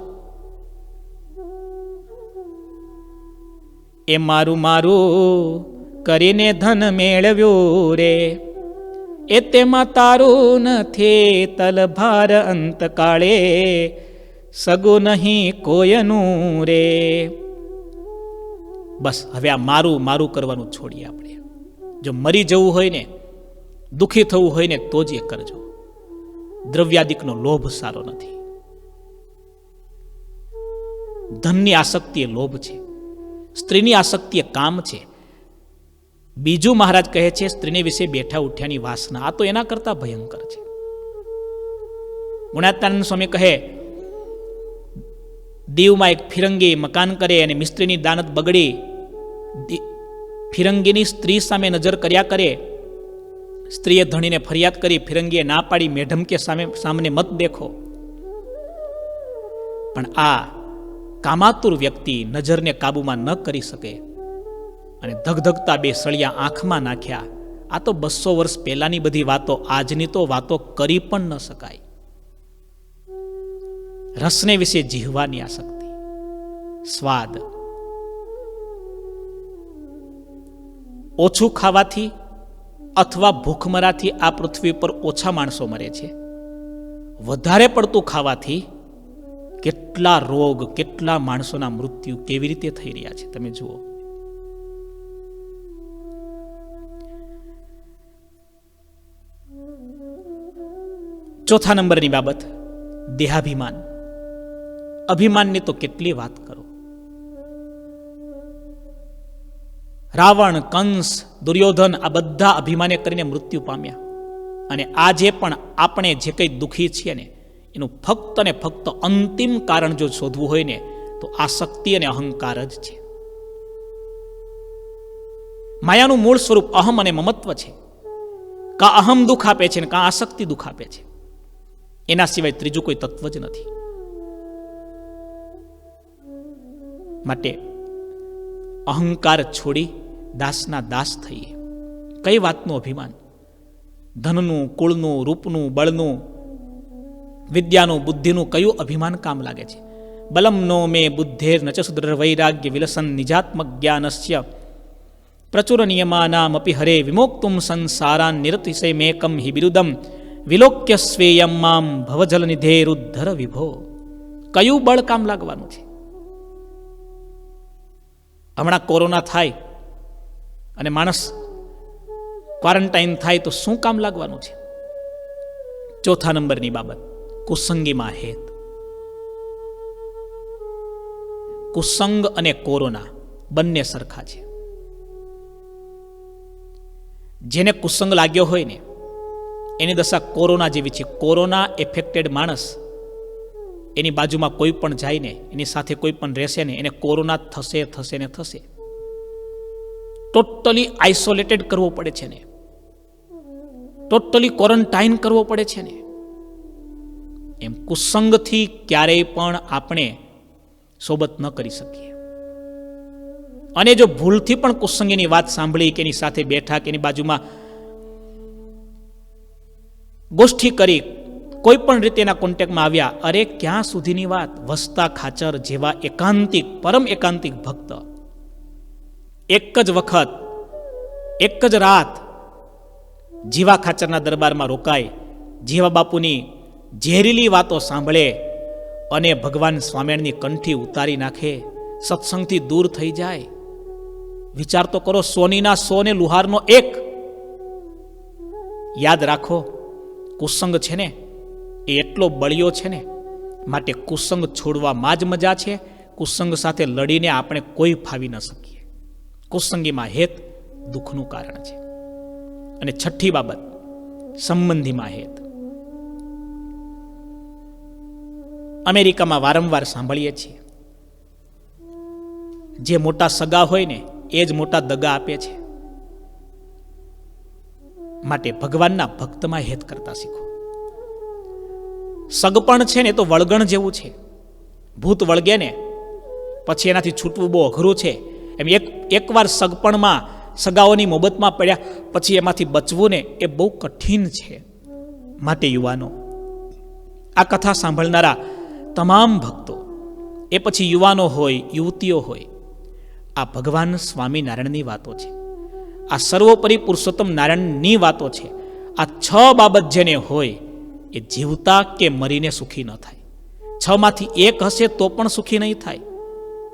એ મારું મારું કરીને ધન મેળવ્યું રે, એ તેમાં તારું નથી તલભાર અંતકાળે, સગું નહીં કોયનું રે. બસ હવે આ મારું મારું કરવાનું છોડીએ આપણે. જો મરી જવું હોય ને, દુઃખી થવું હોય ને તો જ એ કરજો. દ્રવ્યાદિકનો લોભ સારો નથી. ધનની આસક્તિ એ લોભ છે, સ્ત્રીની આસક્તિ એ કામ છે. બીજું મહારાજ કહે છે સ્ત્રીને વિશે બેઠા ઉઠ્યાની વાસના, આ તો એના કરતા ભયંકર છે. ગુણાત્માનંદ સ્વામી કહે, દીવમાં એક ફિરંગી મકાન કરે અને મિસ્ત્રીની દાનત બગડી, ફિરંગીની સ્ત્રી સામે નજર કર્યા કરે. સ્ત્રીએ ધણીને ફરિયાદ કરી, ફિરંગીએ ના પાડી, મેઢમ કે સામને મત દેખો. પણ આ કામાતુર વ્યક્તિ નજરને કાબુમાં ન કરી શકે અને ધગધગતા બે સળિયા આંખમાં નાખ્યા. આ તો 200 વર્ષ પહેલાની બધી વાતો, આજની તો વાતો કરી પણ ન શકાય. રસને વિશે જીહવાની આસક્તિ, સ્વાદ. ઓછું ખાવાથી અથવા ભૂખમરાથી આ પૃથ્વી પર ઓછા માણસો મરે છે. વધારે પડતું ખાવાથી કેટલા રોગ, કેટલા માણસોના મૃત્યુ કેવી રીતે થઈ રહ્યા છે તમે જુઓ. ચોથા નંબરની બાબત, દેહાભિમાન. અભિમાનની તો કેટલી વાત કરો. રાવણ, કંસ, દુર્યોધન આ બધા અભિમાને કરીને મૃત્યુ પામ્યા. અને આજે પણ આપણે જે કંઈ દુઃખી છીએ ને એનું ફક્ત ને ફક્ત અંતિમ કારણ જો શોધવું હોય ને તો આસક્તિ અને અહંકાર જ છે. માયાનું મૂળ સ્વરૂપ અહમ અને મમત્વ છે. કાં અહમ દુઃખ આપે છે ને કાં આસક્તિ દુઃખ આપે છે. એના સિવાય ત્રીજું કોઈ તત્વ જ નથી. માટે અહંકાર છોડી દાસના દાસ થઈએ. કઈ વાતનું અભિમાન? ધનનું, કુળનું, રૂપનું, બળનું, વિદ્યાનું, બુદ્ધિનું કયું અભિમાન કામ લાગે છે? બલમ નો મે બુદ્ધેર નચ સુદ્ર વૈરાગ્ય વિલસન નિજાત્મક જ્ઞાનસ્ય પ્રચુર નિયમાનામ અપી હરે વિમોક્તુમ સંસારાન નિરતિશે મેકમ હિ બિરુદમ વિલોક્ય સ્વેયમ મામ ભવજલ નિધેરુદ્ધર વિભો. કયું બળ કામ લાગવાનું છે? હમણાં કોરોના થાય અને માણસ ક્વોરન્ટાઇન થાય તો શું કામ લાગવાનું છે? ચોથા નંબરની બાબત, કુસંગીમાં હેત. કુસંગ અને કોરોના બંને સરખા છે. જેને કુસંગ લાગ્યો હોય ને એની દશા કોરોના જેવી છે. કોરોના એફેક્ટેડ માણસ એની બાજુમાં કોઈ પણ જાય ને, એની સાથે કોઈ પણ રહેશે ને, એને કોરોના થશે થશે ને થશે. ટોટલી આઇસોલેટેડ કરવો પડે છે ને, ટોટલી ક્વોરન્ટાઇન કરવો પડે છે ને. એમ કુસંગથી ક્યારેય પણ આપણે સોબત ન કરી શકીએ. અને જો ભૂલથી પણ કુસંગીની વાત સાંભળી કે એની સાથે બેઠા કે એની બાજુમાં ગોષ્ઠી કરી, કોઈ પણ રીતે એના કોન્ટેક્ટમાં આવ્યા, અરે ક્યાં સુધીની વાત? વસતા ખાચર જેવા એકાંતિક, પરમ એકાંતિક ભક્ત એક જ વખત, એક જ રાત જીવા ખાચરના દરબારમાં રોકાય, જીવા બાપુની ઝેરીલી વાતો સાંભળે અને ભગવાન સ્વામિનારાયણની કંઠી ઉતારી નાખે, સત્સંગથી દૂર થઈ જાય. વિચાર તો કરો, સોનીના 100 ને લુહારનો 1. યાદ રાખો, કુસંગ છે ને એ એટલો બળિયો છે ને, માટે કુસંગ છોડવામાં જ મજા છે. કુસંગ સાથે લડીને આપણે કોઈ ફાવી ન શકીએ. કુસંગીમાં હેત દુઃખનું કારણ છે. અને છઠ્ઠી બાબત, સંબંધીમાં હેત. અમેરિકામાં વારંવાર સાંભળીએ છીએ, જે મોટા સગા હોય ને એ જ મોટા દગા આપે છે. માટે ભગવાનના ભક્તમાં હેત કરતા શીખો. સગપણ છે ને તો વળગણ જેવું છે. ભૂત વળગે ને પછી એનાથી છૂટવું બહુ અઘરું છે. એમ એકવાર સગપણમાં સગાઓની મોહબતમાં પડ્યા પછી એમાંથી બચવું ને એ બહુ કઠિન છે. માટે યુવાનો, આ કથા સાંભળનારા તમામ ભક્તો, એ પછી યુવાનો હોય, યુવતીઓ હોય, આ ભગવાન સ્વામિનારાયણની વાતો છે. આ સર્વોપરી પુરુષોત્તમ નારાયણની વાતો છે. આ 6 બાબત જેને હોય એ જીવતા કે મરીને સુખી ન થાય. 6 માંથી 1 હશે તો પણ સુખી નહીં થાય.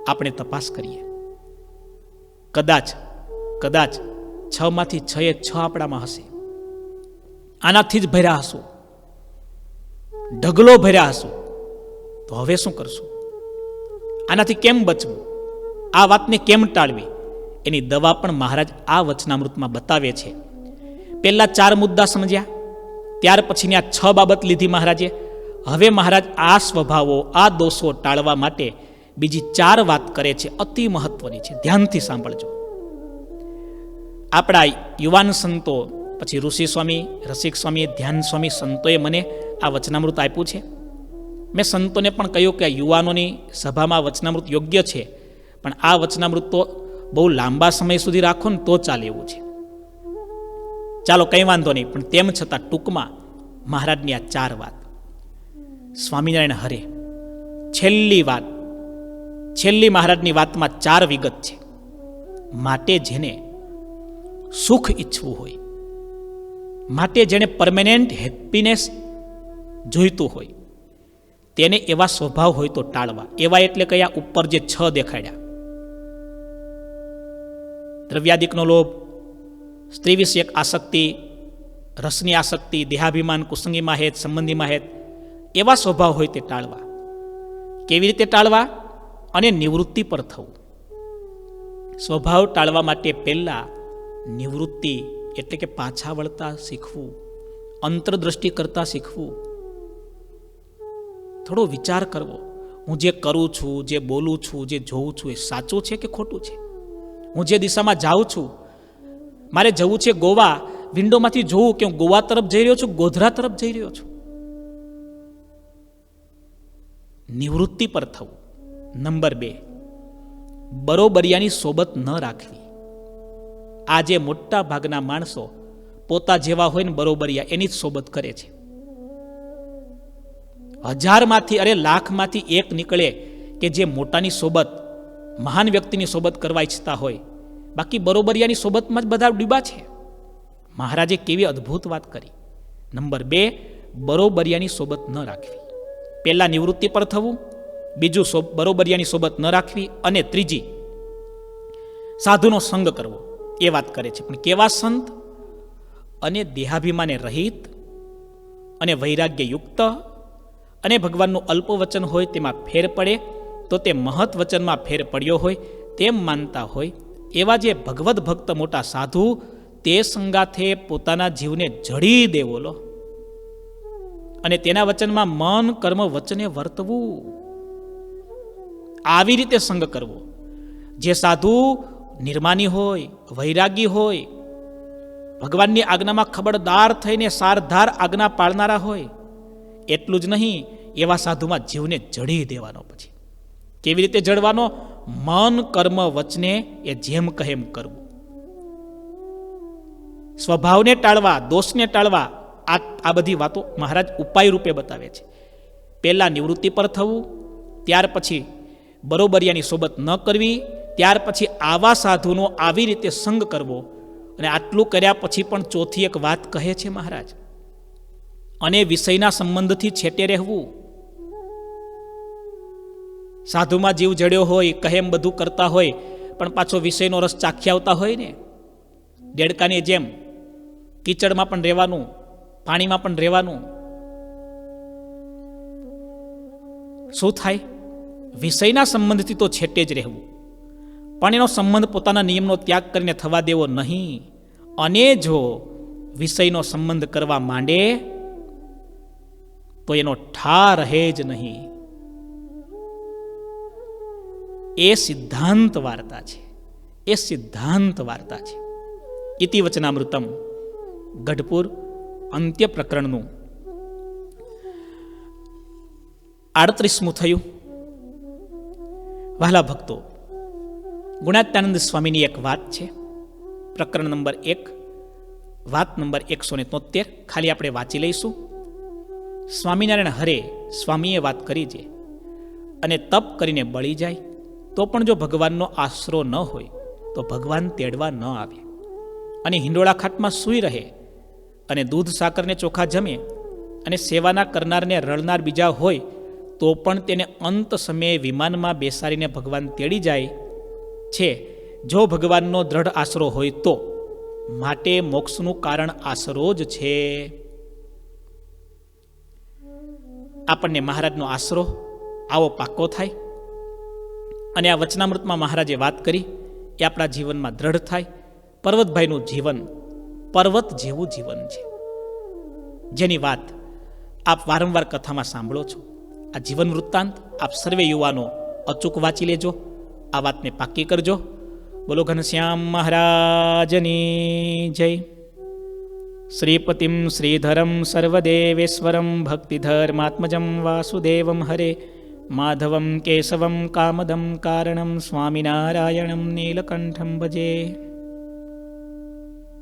આપણે તપાસ કરીએ. કદાચ 6 માંથી 6 એ 6 આપણામાં હશે. આનાથી જ ભર્યા હશું, ઢગલો ભર્યા હશું. તો હવે શું કરશું? આનાથી કેમ બચવું? આ વાતને કેમ ટાળવી? એની દવા પણ મહારાજ આ વચનામૃતમાં બતાવે છે. પહેલા 4 મુદ્દા સમજ્યા, ત્યાર પછીની આ 6 બાબત લીધી મહારાજે. હવે મહારાજ આ સ્વભાવો, આ દોષો ટાળવા માટે બીજી 4 વાત કરે છે, અતિ મહત્વની છે. ધ્યાનથી સાંભળજો. આપણા યુવાન સંતો, પછી ઋષિ સ્વામી, રસિક સ્વામી, ધ્યાન સ્વામી સંતોએ મને આ વચનામૃત આપ્યું છે. મેં સંતોને પણ કહ્યું કે આ યુવાનોની સભામાં વચનામૃત યોગ્ય છે, પણ આ વચનામૃત તો બહુ લાંબા સમય સુધી રાખો ને તો ચાલે એવું છે. ચાલો કંઈ વાંધો નહીં, પણ તેમ છતાં ટૂંકમાં મહારાજની આ 4 વાત. સ્વામિનારાયણ હરે, છેલ્લી મહારાજની વાતમાં 4 વિગત છે. માટે જેને સુખ ઈચ્છવું હોય, માટે જેને પરમેનન્ટ હેપીનેસ જોઈતું હોય, તેને એવા સ્વભાવ હોય તો ટાળવા. એવા એટલે કયા? ઉપર જે 6 દેખાડ્યા. દ્રવ્યાદિકનો લોભ, સ્ત્રી વિષયક આસક્તિ, રસની આસક્તિ, દેહાભિમાન, કુસંગીમાં હેત, સંબંધીમાં હેત, એવા સ્વભાવ હોય તે ટાળવા. કેવી રીતે ટાળવા? અને નિવૃત્તિ પર થવું. સ્વભાવ ટાળવા માટે પહેલા નિવૃત્તિ એટલે કે પાછા વળતા શીખવું, અંતરદ્રષ્ટિ કરતા શીખવું. થોડો વિચાર કરવો. હું જે કરું છું, જે બોલું છું, જે જોઉં છું, એ સાચું છે કે ખોટું છે? હું જે દિશામાં જાઉં છું, મારે જવું છે ગોવા, વિન્ડોમાંથી જોવું કે હું ગોવા તરફ જઈ રહ્યો છું, ગોધરા તરફ જઈ રહ્યો છું. નિવૃત્તિ પર થવું. નંબર 2, બરોબરિયાની સોબત ન રાખવી. આજે મોટા ભાગના માણસો પોતા જેવા હોય ને બરોબરિયા એની જ સોબત કરે છે. 1000માંથી અરે લાખમાંથી 1 નીકળે કે જે મોટાની સોબત, મહાન વ્યક્તિની સોબત કરવા ઈચ્છતા હોય. બાકી બરોબરિયાની સોબતમાં જ બધા ડૂબા છે. મહારાજે કેવી અદ્ભુત વાત કરી. નંબર 2, બરોબરિયાની સોબત ન રાખવી. પહેલા નિવૃત્તિ પર થવું, બીજું બરોબરિયાની સોબત ન રાખવી, અને ત્રીજી સાધુનો સંગ કરવો. એ વાત કરે છે. પણ કેવા સંત? અને દેહાભિમાને રહિત, અને વૈરાગ્ય યુક્ત, અને ભગવાનનું અલ્પ વચન હોય તેમાં ફેર પડે તો તે મહત વચનમાં ફેર પડ્યો હોય તેમ માનતા હોય એવા જે ભગવદ ભક્ત મોટા સાધુ, તે સંગાથે પોતાના જીવને જડી દેવો લો. અને તેના વચનમાં મન, કર્મ, વચને વર્તવું. આવી રીતે સંગ કરવો. જે સાધુ નિર્માની હોય, વૈરાગી હોય, ભગવાનની આજ્ઞામાં ખબરદાર થઈને સારધાર આજ્ઞા પાળનારા હોય, એટલું જ નહીં, એવા સાધુમાં જીવને જડી દેવાનો. પછી કેવી રીતે જડવાનો? મન, કર્મ, વચને એ જેમ કહે એમ કરવું. સ્વભાવને ટાળવા, દોષને ટાળવા. આ બધી વાતો મહારાજ ઉપાય રૂપે બતાવે છે. પહેલા નિવૃત્તિ પર થવું, ત્યાર પછી બરોબરિયાની સોબત ન કરવી, ત્યાર પછી આવા સાધુનો આવી રીતે સંગ કરવો. અને આટલું કર્યા પછી પણ ચોથી એક વાત કહે છે મહારાજ, અને વિષયના સંબંધથી છેટે રહેવું. સાધુમાં જીવ જડ્યો હોય, કહે એમ બધું કરતા હોય, પણ પાછો વિષયનો રસ ચાખી આવતા હોય ને, દેડકાની જેમ કીચડમાં પણ રહેવાનું, પાણીમાં પણ રહેવાનું. શું થાય? વિષયના સંબંધથી તો છેટે જ રહેવું, પણ એનો સંબંધ પોતાના નિયમનો ત્યાગ કરીને થવા દેવો નહીં. અને જો વિષયનો સંબંધ કરવા માંડે તો એનો ઠાર રહે જ નહીં. એ સિદ્ધાંત વાર્તા છે. એ સિદ્ધાંત વાર્તા છે. ઇતિવચનામૃતમ ગઢપુર અંત્ય પ્રકરણનું 38મું થયું. વહાલા ભક્તો, ગુણાત્યાનંદ સ્વામીની એક વાત છે. પ્રકરણ નંબર 1, વાત નંબર 173. ખાલી આપણે વાંચી લઈશું. સ્વામિનારાયણ હરે સ્વામીએ વાત કરી છે, અને તપ કરીને બળી જાય તો પણ જો ભગવાનનો આશરો ન હોય તો ભગવાન તેડવા ન આવે, અને હિંડોળા ખાટમાં સૂઈ રહે, અને દૂધ સાકરને ચોખા જમે, અને સેવાના કરનારને રળનાર બીજા હોય તો પણ તેને અંત સમયે વિમાનમાં બેસાડીને ભગવાન તેડી જાય છે, જો ભગવાનનો દ્રઢ આશરો હોય તો. માટે મોક્ષનું કારણ આશરો જ છે. આપણને મહારાજનો આશરો આવો પાક્કો થાય, અને આ વચનામૃતમાં મહારાજે વાત કરી એ આપણા જીવનમાં દ્રઢ થાય. પર્વતભાઈનું જીવન પર્વત જેવું જીવન છે, જેની વાત આપ વારંવાર કથામાં સાંભળો છો. આ જીવન વૃત્તાંત આપ સર્વે યુવાનો અચૂક વાંચી લેજો, આ વાતને પાક્કી કરજો. બોલો ઘનશ્યામ મહારાજની જય. શ્રીપતિમ શ્રીધરમ સર્વદેવેશ્વરમ ભક્તિધર્માત્મજમ વાસુદેવમ હરે માધવમ કેશવમ કામદમ કારણમ સ્વામિનારાયણમ નીલકંઠમ ભજે.